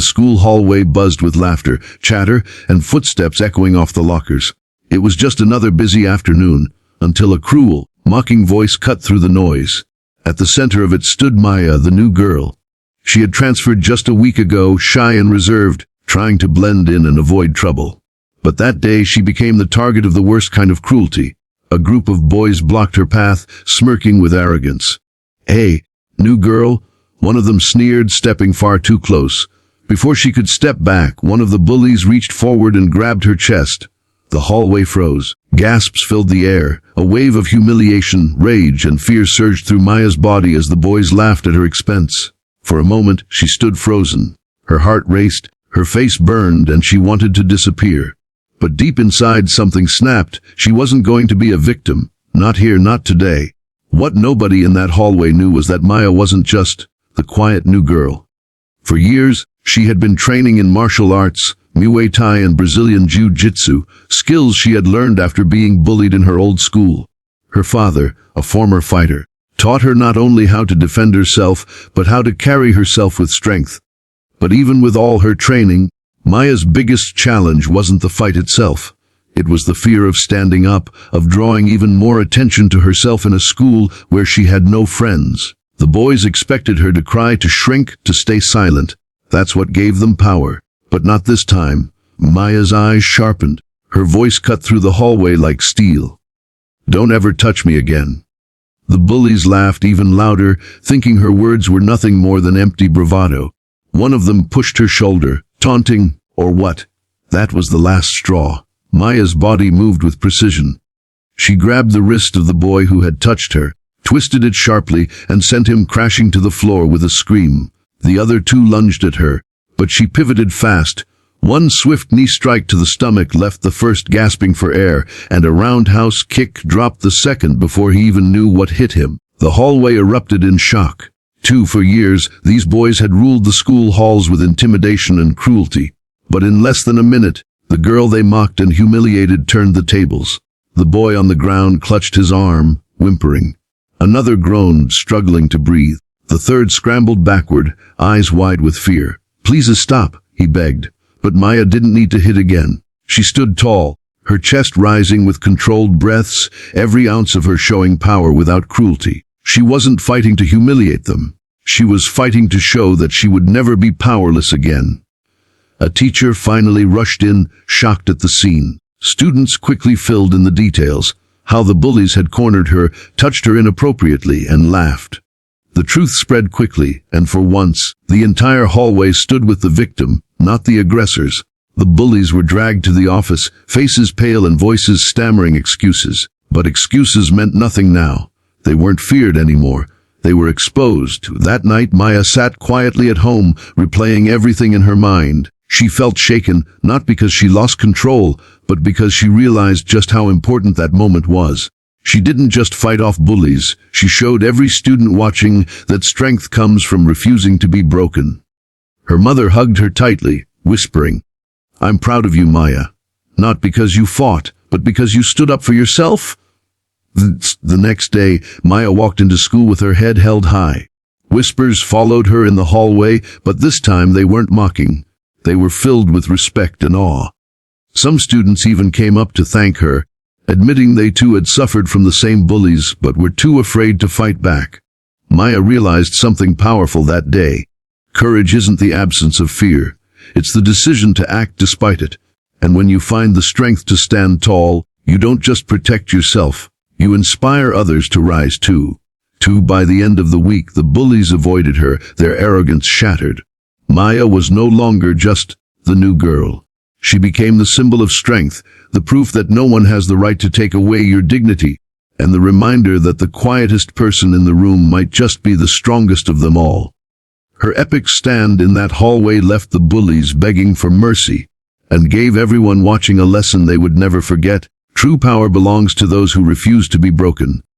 school hallway buzzed with laughter, chatter, and footsteps echoing off the lockers. It was just another busy afternoon, until a cruel, mocking voice cut through the noise. At the center of it stood Maya, the new girl. She had transferred just a week ago, shy and reserved, trying to blend in and avoid trouble. But that day she became the target of the worst kind of cruelty. A group of boys blocked her path, smirking with arrogance. "Hey, new girl," one of them sneered, stepping far too close. Before she could step back, one of the bullies reached forward and grabbed her chest. The hallway froze. Gasps filled the air. A wave of humiliation, rage, and fear surged through Maya's body as the boys laughed at her expense. For a moment, she stood frozen. Her heart raced, her face burned, and she wanted to disappear. But deep inside something snapped. She wasn't going to be a victim. Not here, not today. What nobody in that hallway knew was that Maya wasn't just the quiet new girl. For years, she had been training in martial arts, Muay Thai and Brazilian Jiu-Jitsu, skills she had learned after being bullied in her old school. Her father, a former fighter, taught her not only how to defend herself, but how to carry herself with strength. But even with all her training, Maya's biggest challenge wasn't the fight itself. It was the fear of standing up, of drawing even more attention to herself in a school where she had no friends. The boys expected her to cry, to shrink, to stay silent. That's what gave them power. But not this time. Maya's eyes sharpened. Her voice cut through the hallway like steel. "Don't ever touch me again." The bullies laughed even louder, thinking her words were nothing more than empty bravado. One of them pushed her shoulder, taunting, "Or what?" That was the last straw. Maya's body moved with precision. She grabbed the wrist of the boy who had touched her, twisted it sharply, and sent him crashing to the floor with a scream. The other two lunged at her, but she pivoted fast. One swift knee strike to the stomach left the first gasping for air, and a roundhouse kick dropped the second before he even knew what hit him. The hallway erupted in shock. For years, these boys had ruled the school halls with intimidation and cruelty. But in less than a minute, the girl they mocked and humiliated turned the tables. The boy on the ground clutched his arm, whimpering. Another groaned, struggling to breathe. The third scrambled backward, eyes wide with fear. "Please stop," he begged. But Maya didn't need to hit again. She stood tall, her chest rising with controlled breaths, every ounce of her showing power without cruelty. She wasn't fighting to humiliate them. She was fighting to show that she would never be powerless again. A teacher finally rushed in, shocked at the scene. Students quickly filled in the details, how the bullies had cornered her, touched her inappropriately, and laughed. The truth spread quickly, and for once, the entire hallway stood with the victim, not the aggressors. The bullies were dragged to the office, faces pale and voices stammering excuses. But excuses meant nothing now. They weren't feared anymore. They were exposed. That night, Maya sat quietly at home, replaying everything in her mind. She felt shaken, not because she lost control, but because she realized just how important that moment was. She didn't just fight off bullies. She showed every student watching that strength comes from refusing to be broken. Her mother hugged her tightly, whispering, "I'm proud of you, Maya. Not because you fought, but because you stood up for yourself." The next day, Maya walked into school with her head held high. Whispers followed her in the hallway, but this time they weren't mocking. They were filled with respect and awe. Some students even came up to thank her, admitting they too had suffered from the same bullies but were too afraid to fight back. Maya realized something powerful that day. Courage isn't the absence of fear. It's the decision to act despite it. And when you find the strength to stand tall, you don't just protect yourself. You inspire others to rise too. By the end of the week, the bullies avoided her, their arrogance shattered. Maya was no longer just the new girl. She became the symbol of strength, the proof that no one has the right to take away your dignity, and the reminder that the quietest person in the room might just be the strongest of them all. Her epic stand in that hallway left the bullies begging for mercy, and gave everyone watching a lesson they would never forget. True power belongs to those who refuse to be broken.